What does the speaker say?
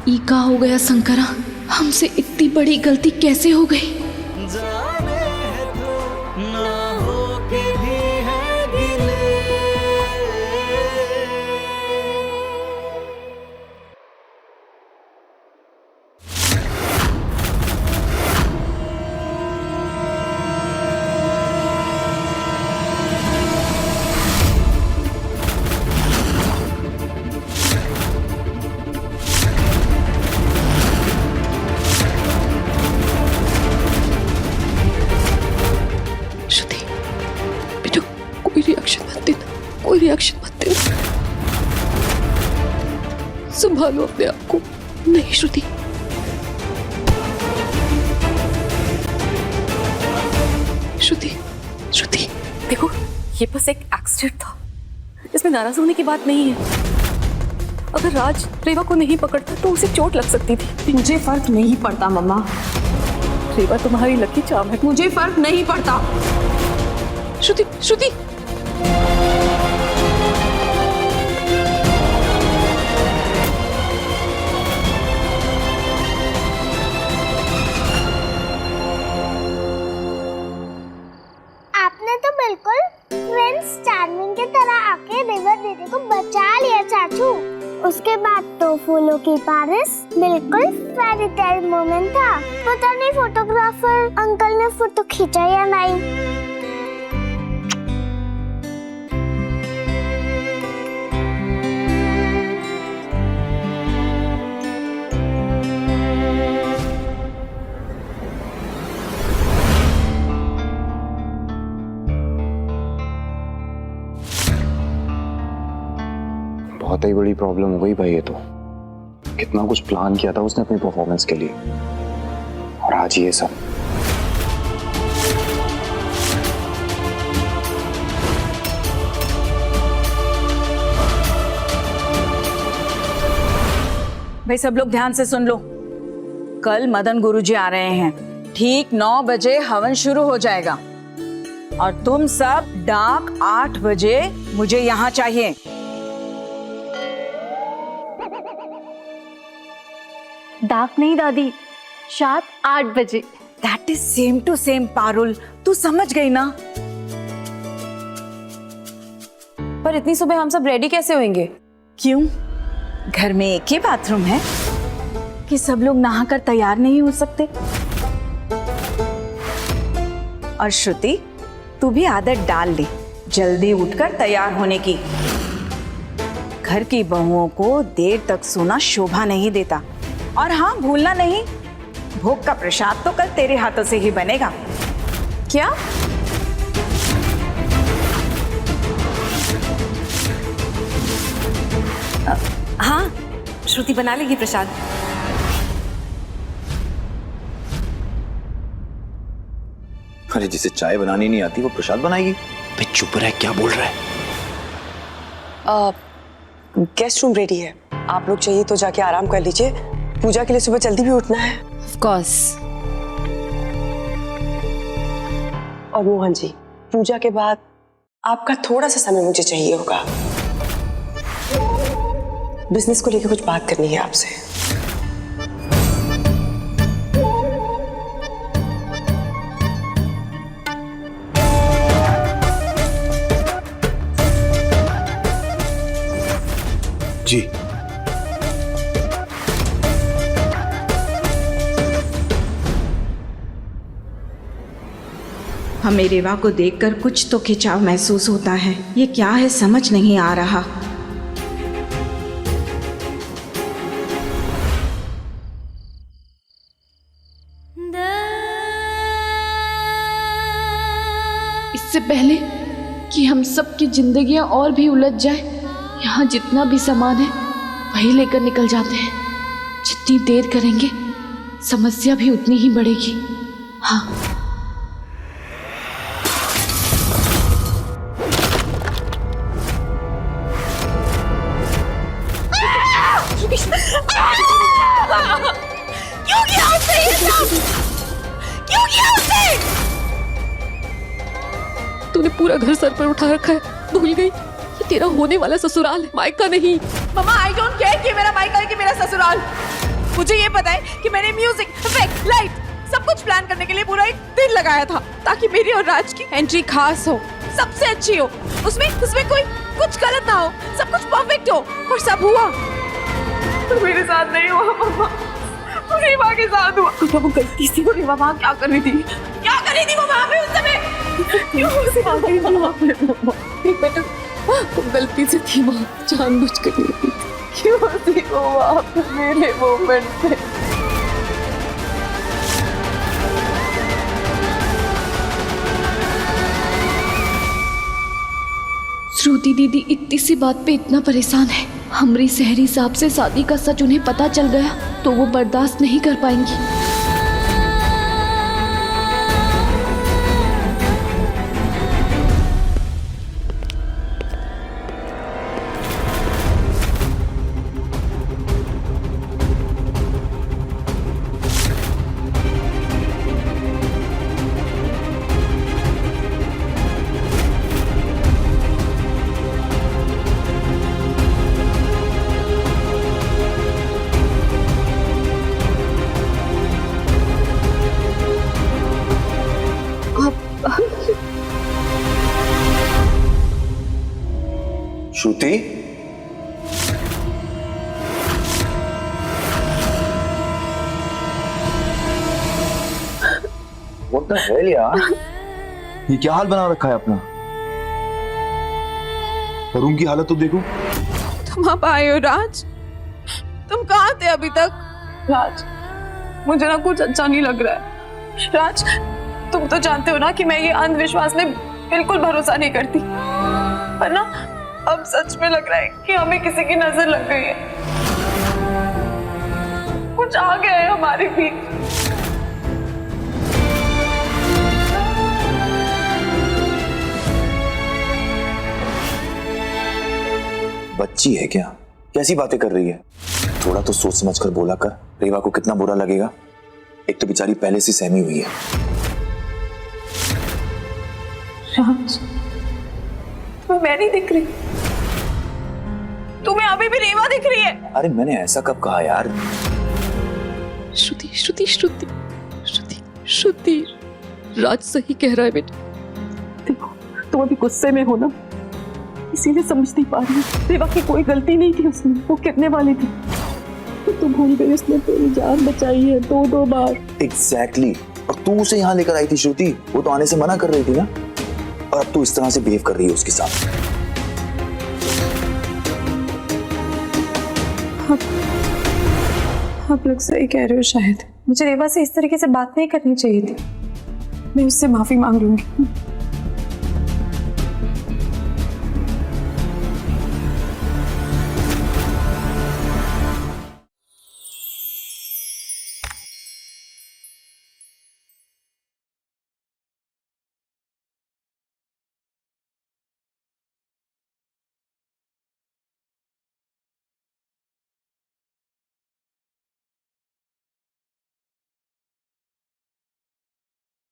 ई का हो गया शंकरा, हमसे इतनी बड़ी गलती कैसे हो गई? जाने है तो ना हो के भी है गिले। श्रुति बेटा, कोई रिएक्शन मत देना, कोई रिएक्शन मत देना, संभालो अपने आप को। नहीं श्रुति, श्रुति, श्रुति देखो, ये बस एक एक्सीडेंट था, इसमें नाराज होने की बात नहीं है। अगर राज रेवा को नहीं पकड़ता तो उसे चोट लग सकती थी। मुझे फर्क नहीं पड़ता मम्मा, रेवा तुम्हारी लकी चार्म है। मुझे फर्क नहीं पड़ता। श्रुति, श्रुति आपने तो बिल्कुल प्रिंस चार्मिंग की तरह आके रेवा दीदी को बचा लिया चाचू। उसके बाद तो फूलों की बारिश बिल्कुल फेरी टेल मोमेंट था। पता नहीं फोटोग्राफर अंकल ने फोटो खींचा या नहीं। बहुत ही बड़ी प्रॉब्लम हो गई भाई। ये तो कितना कुछ प्लान किया था उसने अपनी परफॉर्मेंस के लिए, और आज ये सब। भाई सब लोग ध्यान से सुन लो, कल मदन गुरुजी आ रहे हैं। ठीक 9 बजे हवन शुरू हो जाएगा और तुम सब डार्क 8 बजे मुझे यहाँ चाहिए। डार्क नहीं दादी, शार्प 8 बजे। That is same to same Parul, तू समझ गई ना? पर इतनी सुबह हम सब रेडी कैसे होंगे? क्यों, घर में एक ही बाथरूम है कि सब लोग नहाकर तैयार नहीं हो सकते? और श्रुति, तू भी आदत डाल ले जल्दी उठकर तैयार होने की। घर की बहुओं को देर तक सोना शोभा नहीं देता। और हाँ, भूलना नहीं, भोग का प्रसाद तो कल तेरे हाथों से ही बनेगा। क्या? हाँ, श्रुति बना लेगी प्रसाद। अरे जिसे चाय बनानी नहीं आती वो प्रसाद बनाएगी? बे चुप रह, क्या बोल रहा है? गेस्ट रूम रेडी है, आप लोग चाहिए तो जाके आराम कर लीजिए। पूजा के लिए सुबह जल्दी भी उठना है। Of course. और मोहन जी, पूजा के बाद आपका थोड़ा सा समय मुझे चाहिए होगा। बिजनेस को लेकर कुछ बात करनी है आपसे। जी। हमें रेवा को देखकर कुछ तो खिंचाव महसूस होता है। ये क्या है समझ नहीं आ रहा। इससे पहले कि हम सबकी जिंदगियां और भी उलझ जाए, यहाँ जितना भी सामान है वही लेकर निकल जाते हैं। जितनी देर करेंगे समस्या भी उतनी ही बढ़ेगी। हाँ, क्यों किया उसने ये सब? क्यों किया उसने? तूने पूरा घर सर पर उठा रखा है, भूल गई? ये तेरा होने वाला ससुराल है, मायका नहीं। मम्मा, आई डोंट केयर कि मेरा मायका है कि मेरा ससुराल। मुझे ये पता है कि मैंने म्यूजिक, इफेक्ट, लाइट सब कुछ प्लान करने के लिए पूरा एक दिन लगाया था ताकि मेरी और राज की एंट्री खास हो, सबसे अच्छी हो, उसमें कोई कुछ गलत ना हो, सब कुछ परफेक्ट हो। और सब हुआ, पर मेरे साथ नहीं हुआ मम्मा, रीवा के साथ हुआ। तो वो गलती से रीवा वहाँ क्या कर रही थी वो वहाँ पे उस समय? क्यों उसे आ गई वहाँ पे मम्मा? बेटा वो गलती से थी, वहाँ जानबूझ कर नहीं थी। क्यों थी वो वहाँ पे मेरे मोमेंट पे? श्रुति दीदी इतनी सी बात पे इतना परेशान है। हमरी सहरी साहब से शादी का सच उन्हें पता चल गया तो वो बर्दाश्त नहीं कर पाएंगी। श्रुति, What the hell यार, ये क्या हाल बना रखा है अपना? रूम की हालत तो देखो। तुम अब आए हो राज? तुम कहाँ थे अभी तक? राज, मुझे ना कुछ अच्छा नहीं लग रहा है। राज, तुम तो जानते हो ना कि मैं ये अंधविश्वास में बिल्कुल भरोसा नहीं करती, पर ना अब सच में लग रहा है कि हमें किसी की नजर लग गई है, कुछ आ गया है हमारे बीच। बच्ची है क्या? कैसी बातें कर रही है? थोड़ा तो सोच समझ कर बोला कर। रेवा को कितना बुरा लगेगा। एक तो बेचारी पहले से सहमी हुई है। राज, मैं नहीं दिख रही, तुम्हें अभी भी रेवा दिख रही है। अरे मैंने ऐसा कब कहा यार? श्रुति श्रुति श्रुति श्रुति श्रुति, राज सही कह रहा है बेटा। देखो तुम अभी गुस्से में हो ना, इसीलिए समझ नहीं पा रही। रेवा की कोई गलती नहीं थी, उसमें वो कितने वाली थी, तो तुम भूल गई उसने तेरी जान बचाई है 2 बार। एग्जैक्टली। और तू उसे यहाँ लेकर आई थी श्रुति, वो तो आने से मना कर रही थी ना, और अब तू इस तरह से बिहेव कर रही है उसके साथ। आप लोग सही कह रहे हो, शायद मुझे रेवा से इस तरीके से बात नहीं करनी चाहिए थी। मैं उससे माफी मांग लूंगी।